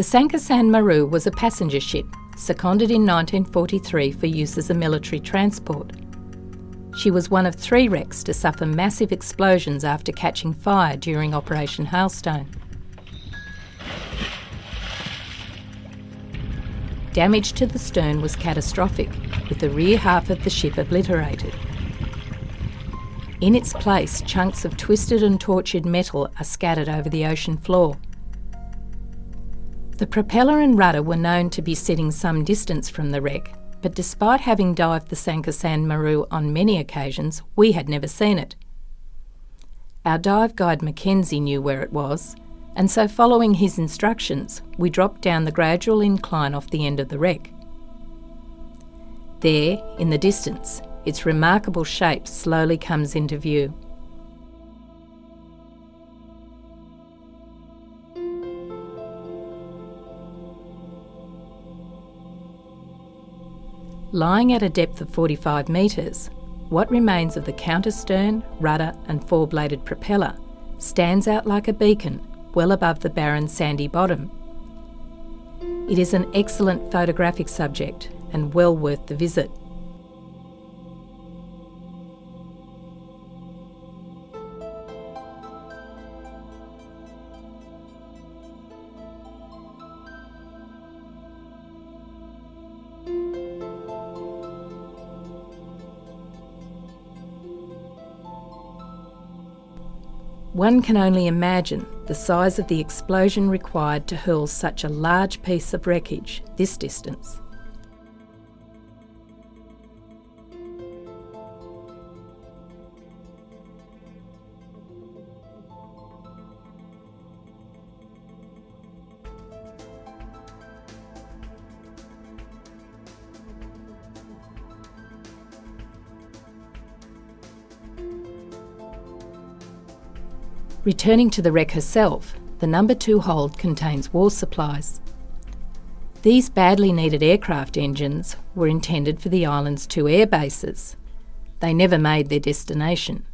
The Sankisan Maru was a passenger ship, seconded in 1943 for use as a military transport. She was one of 3 wrecks to suffer massive explosions after catching fire during Operation Hailstone. Damage to the stern was catastrophic, with the rear half of the ship obliterated. In its place, chunks of twisted and tortured metal are scattered over the ocean floor. The propeller and rudder were known to be sitting some distance from the wreck, but despite having dived the Sankisan Maru on many occasions, we had never seen it. Our dive guide Mackenzie knew where it was, and so following his instructions, we dropped down the gradual incline off the end of the wreck. There, in the distance, its remarkable shape slowly comes into view. Lying at a depth of 45 metres, what remains of the counterstern, rudder and 4-bladed propeller stands out like a beacon well above the barren sandy bottom. It is an excellent photographic subject and well worth the visit. One can only imagine the size of the explosion required to hurl such a large piece of wreckage this distance. Returning to the wreck herself, the No. 2 hold contains war supplies. These badly needed aircraft engines were intended for the island's 2 air bases. They never made their destination.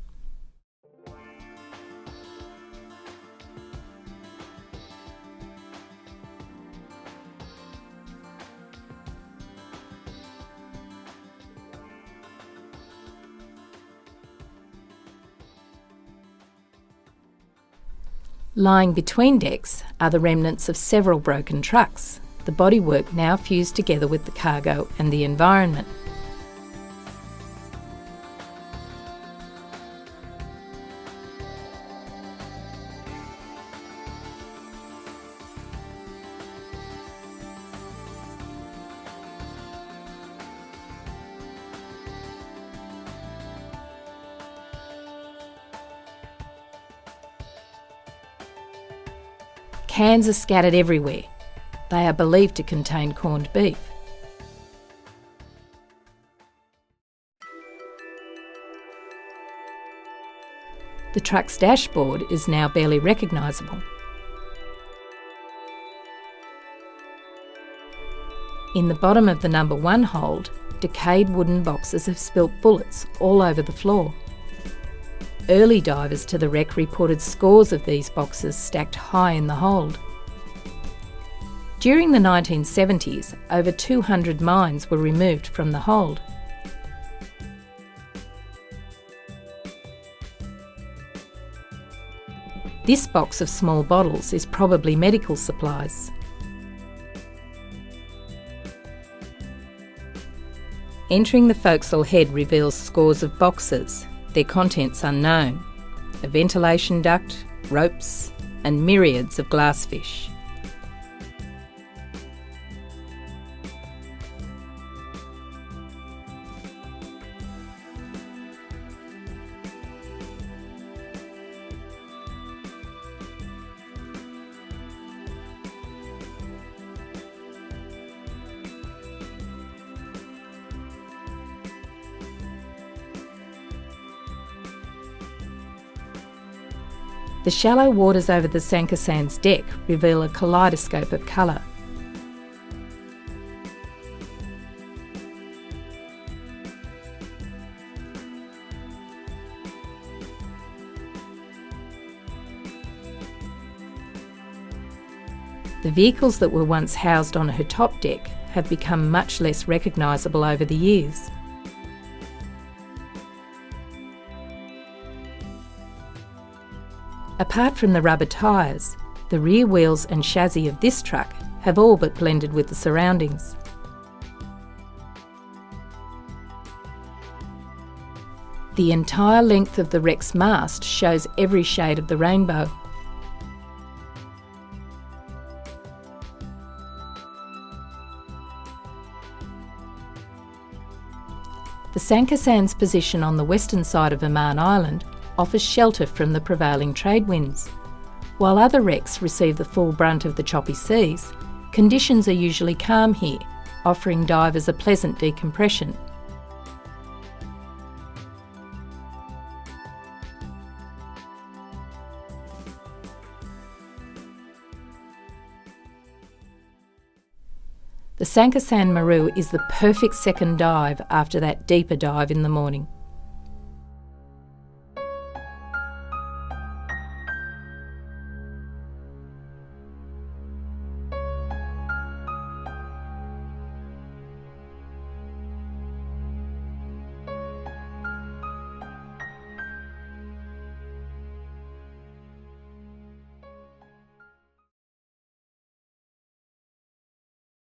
Lying between decks are the remnants of several broken trucks, the bodywork now fused together with the cargo and the environment. Cans are scattered everywhere. They are believed to contain corned beef. The truck's dashboard is now barely recognisable. In the bottom of the No. 1 hold, decayed wooden boxes have spilt bullets all over the floor. Early divers to the wreck reported scores of these boxes stacked high in the hold. During the 1970s, over 200 mines were removed from the hold. This box of small bottles is probably medical supplies. Entering the forecastle head reveals scores of boxes, their contents unknown, a ventilation duct, ropes, and myriads of glassfish. The shallow waters over the Sankisan's deck reveal a kaleidoscope of colour. The The vehicles that were once housed on her top deck have become much less recognisable over the years. Apart from the rubber tyres, the rear wheels and chassis of this truck have all but blended with the surroundings. The entire length of the wreck's mast shows every shade of the rainbow. The Sankisan's position on the western side of Oman Island offers shelter from the prevailing trade winds. While other wrecks receive the full brunt of the choppy seas, conditions are usually calm here, offering divers a pleasant decompression. The Sankisan Maru is the perfect second dive after that deeper dive in the morning.